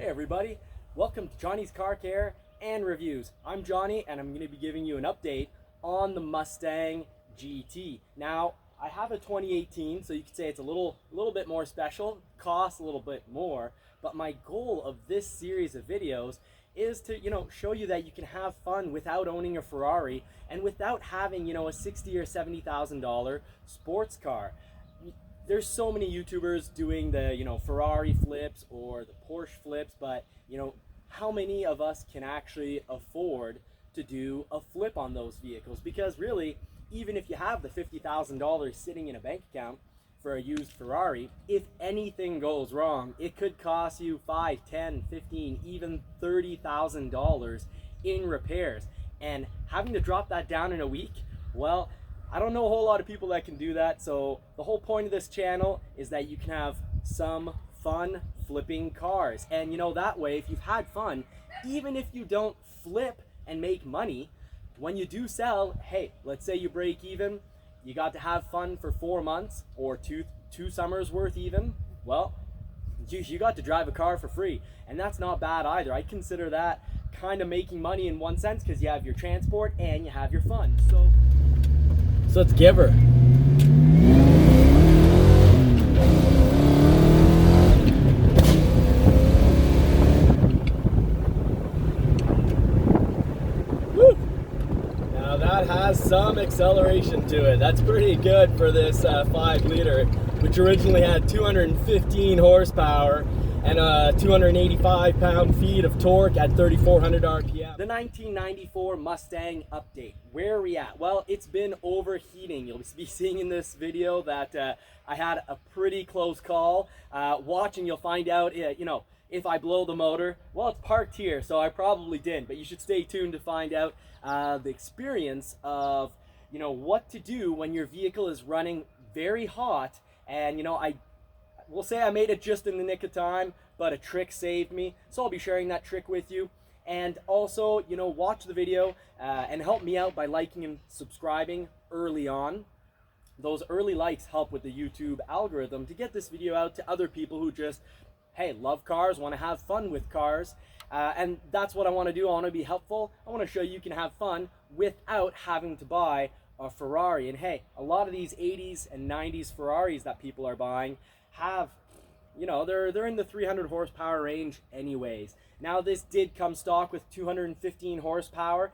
everybody, welcome to Johnny's Car Care and Reviews. I'm Johnny and I'm going to be giving you an update on the Mustang GT. Now, I have a 2018, so you could say it's a little bit more special, costs a little bit more, but my goal of this series of videos is to, show you that you can have fun without owning a Ferrari and without having, a $60,000 or $70,000 sports car. There's so many YouTubers doing the, Ferrari flips or the Porsche flips, but, how many of us can actually afford to do a flip on those vehicles? Because really, even if you have the $50,000 sitting in a bank account for a used Ferrari, if anything goes wrong, it could cost you $5, $10, $15, even $30,000 in repairs. And having to drop that down in a week, well, I don't know a whole lot of people that can do that. So the whole point of this channel is that you can have some fun flipping cars. And that way, if you've had fun, even if you don't flip and make money, when you do sell, hey, let's say you break even, you got to have fun for 4 months or two summers worth even, well, you got to drive a car for free. And that's not bad either. I consider that kind of making money in one sense, because you have your transport and you have your fun. So let's give her. Woo! Now that has some acceleration to it. That's pretty good for this 5 liter, which originally had 215 horsepower and 285 pound-feet of torque at 3,400 RPM. The 1994 Mustang update. Where are we at? Well, it's been overheating. You'll be seeing in this video that I had a pretty close call. Watching, you'll find out, if I blow the motor. Well, it's parked here, so I probably didn't, but you should stay tuned to find out the experience of, what to do when your vehicle is running very hot. And, we'll say I made it just in the nick of time, but a trick saved me. So I'll be sharing that trick with you. And also, watch the video and help me out by liking and subscribing early on. Those early likes help with the YouTube algorithm to get this video out to other people who just, hey, love cars, want to have fun with cars. And that's what I want to do. I want to be helpful. I want to show you can have fun without having to buy a Ferrari. And hey, a lot of these 80s and 90s Ferraris that people are buying have, they're in the 300 horsepower range anyways. Now this did come stock with 215 horsepower,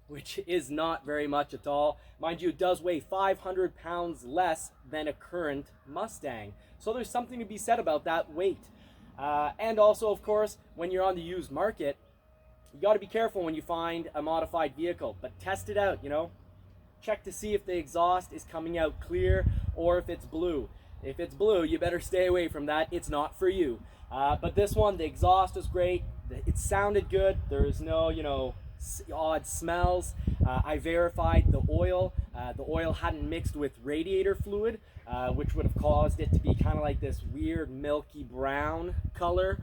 which is not very much at all. Mind you, it does weigh 500 pounds less than a current Mustang. So there's something to be said about that weight. And also, of course, when you're on the used market, you got to be careful when you find a modified vehicle, but test it out, Check to see if the exhaust is coming out clear or if it's blue. If it's blue, you better stay away from that. It's not for you. But this one, the exhaust is great. It sounded good. There's no, odd smells. I verified the oil. The oil hadn't mixed with radiator fluid, which would have caused it to be kind of like this weird milky brown color.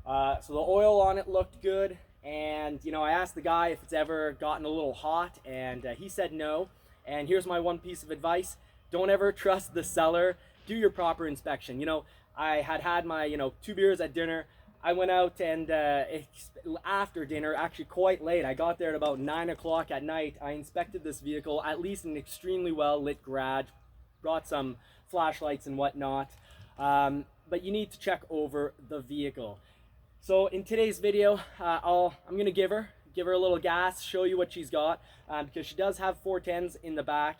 So the oil on it looked good. And, I asked the guy if it's ever gotten a little hot, and he said no. And here's my one piece of advice. Don't ever trust the seller. Do your proper inspection. I had my, 2 beers at dinner. I went out and after dinner, actually quite late, I got there at about 9 o'clock at night. I inspected this vehicle, at least in an extremely well lit garage, brought some flashlights and whatnot. But you need to check over the vehicle. So in today's video, I'm gonna give her a little gas, show you what she's got, because she does have 410s in the back.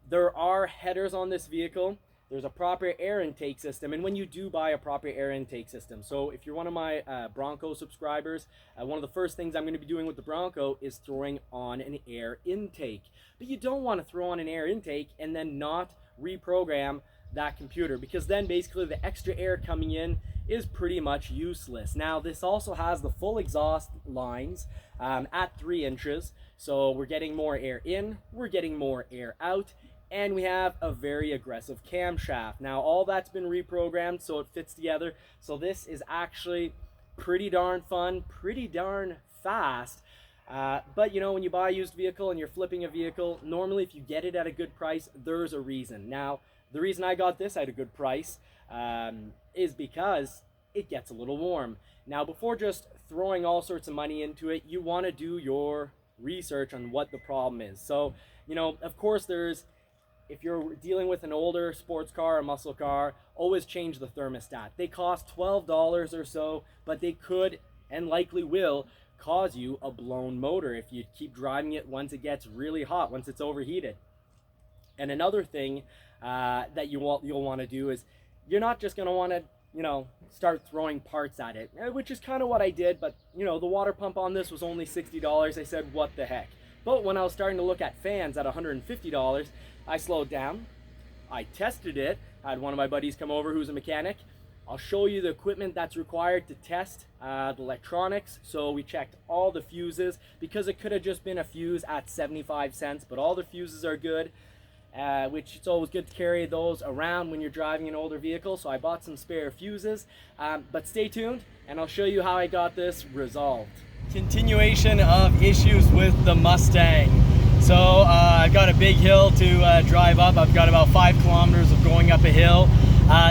There are headers on this vehicle. There's a proper air intake system, and when you do buy a proper air intake system, so if you're one of my Bronco subscribers, one of the first things I'm going to be doing with the Bronco is throwing on an air intake. But you don't want to throw on an air intake and then not reprogram that computer, because then basically the extra air coming in is pretty much useless. Now this also has the full exhaust lines at 3 inches, so we're getting more air in, we're getting more air out, and we have a very aggressive camshaft. Now all that's been reprogrammed so it fits together. So this is actually pretty darn fun, pretty darn fast. But when you buy a used vehicle and you're flipping a vehicle, normally if you get it at a good price, there's a reason. Now the reason I got this at a good price is because it gets a little warm. Now, before just throwing all sorts of money into it, you want to do your research on what the problem is. So, of course, if you're dealing with an older sports car or muscle car, always change the thermostat. They cost $12 or so, but they could and likely will cause you a blown motor if you keep driving it once it gets really hot, once it's overheated. And another thing that you'll want to do is you're not just going to want to start throwing parts at it, which is kind of what I did. But the water pump on this was only $60. I said, what the heck. But when I was starting to look at fans at $150, I slowed down, I tested it. I had one of my buddies come over who's a mechanic. I'll show you the equipment that's required to test the electronics. So we checked all the fuses, because it could have just been a fuse at 75 cents, but all the fuses are good, which it's always good to carry those around when you're driving an older vehicle. So I bought some spare fuses, but stay tuned and I'll show you how I got this resolved. Continuation of issues with the Mustang. So I've got a big hill to drive up. I've got about 5 kilometers of going up a hill.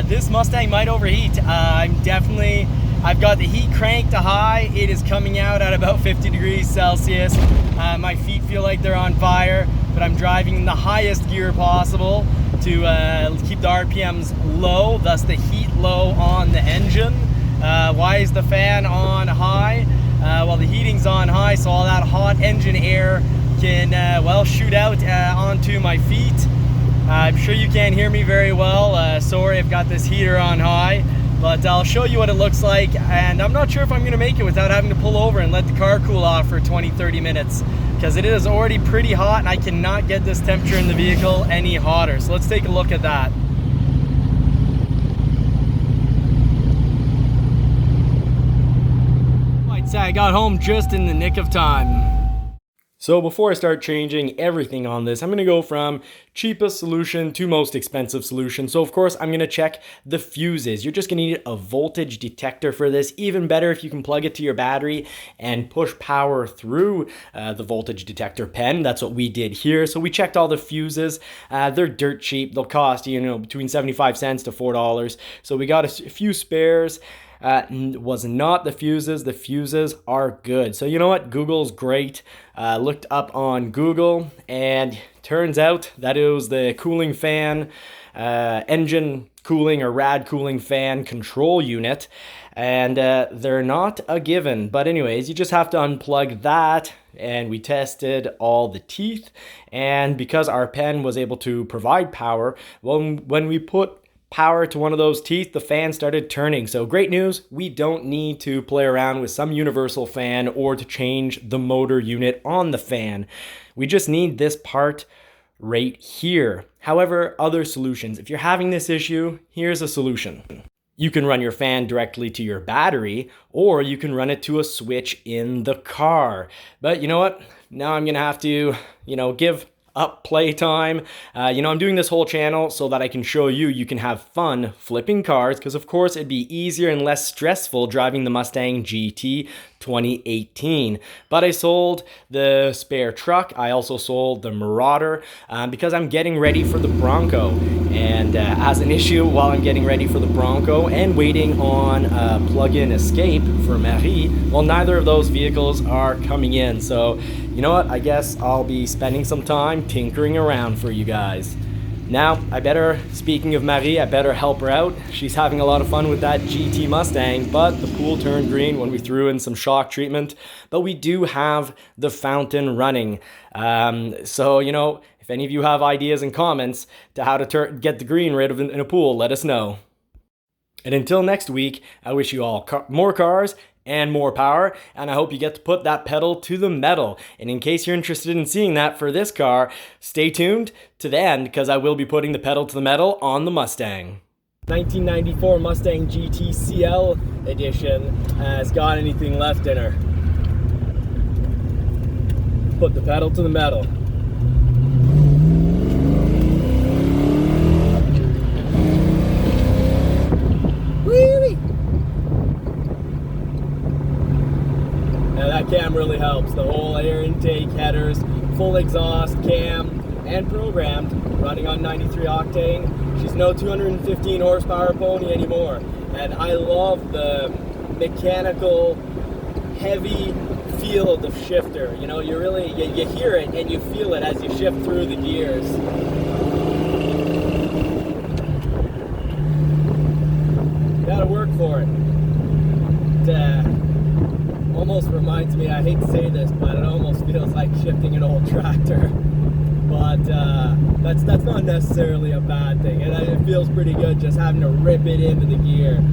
This Mustang might overheat. I've got the heat cranked to high. It is coming out at about 50 degrees Celsius. My feet feel like they're on fire, but I'm driving in the highest gear possible to keep the RPMs low, thus the heat low on the engine. Why is the fan on high? Well, the heating's on high, so all that hot engine air can shoot out onto my feet. I'm sure you can't hear me very well. Sorry, I've got this heater on high, but I'll show you what it looks like. And I'm not sure if I'm going to make it without having to pull over and let the car cool off for 20-30 minutes, because it is already pretty hot and I cannot get this temperature in the vehicle any hotter. So let's take a look at that. I'd say I got home just in the nick of time. So before I start changing everything on this, I'm going to go from cheapest solution to most expensive solution. So of course, I'm going to check the fuses. You're just going to need a voltage detector for this. Even better if you can plug it to your battery and push power through the voltage detector pen. That's what we did here. So we checked all the fuses. They're dirt cheap. They'll cost, between 75 cents to $4. So we got a few spares. Was not the fuses. The fuses are good. So you know what? Google's great. Looked up on Google, and turns out that it was the cooling fan, engine cooling or rad cooling fan control unit. And they're not a given. But anyways, you just have to unplug that. And we tested all the teeth. And because our pen was able to provide power, when we put power to one of those teeth, the fan started turning. So great news, we don't need to play around with some universal fan or to change the motor unit on the fan. We just need this part right here. However, other solutions. If you're having this issue, here's a solution. You can run your fan directly to your battery, or you can run it to a switch in the car. But you know what? Now I'm gonna have to, give up playtime. I'm doing this whole channel so that I can show you can have fun flipping cars, because of course it'd be easier and less stressful driving the Mustang GT 2018. But I sold the spare truck. I also sold the Marauder because I'm getting ready for the Bronco. And as an issue, while I'm getting ready for the Bronco and waiting on plug-in Escape for Marie, well, neither of those vehicles are coming in. So you know what? I guess I'll be spending some time tinkering around for you guys. Now, speaking of Marie, I better help her out. She's having a lot of fun with that GT Mustang, but the pool turned green when we threw in some shock treatment. But we do have the fountain running. So, if any of you have ideas and comments to how to get the green rid of in a pool, let us know. And until next week, I wish you all more cars and more power, and I hope you get to put that pedal to the metal. And in case you're interested in seeing that for this car, stay tuned to the end, because I will be putting the pedal to the metal on the Mustang. 1994 Mustang GT CL edition has got anything left in her. Put the pedal to the metal. Now that cam really helps. The whole air intake, headers, full exhaust cam. and programmed, running on 93 octane. She's no 215 horsepower pony anymore. And I love the mechanical, heavy feel of the shifter. You know, you really, you hear it and you feel it as you shift through the gears. Gotta work for it. It almost reminds me, I hate to say this, but it almost feels like shifting an old tractor. But that's not necessarily a bad thing. And it feels pretty good just having to rip it into the gear.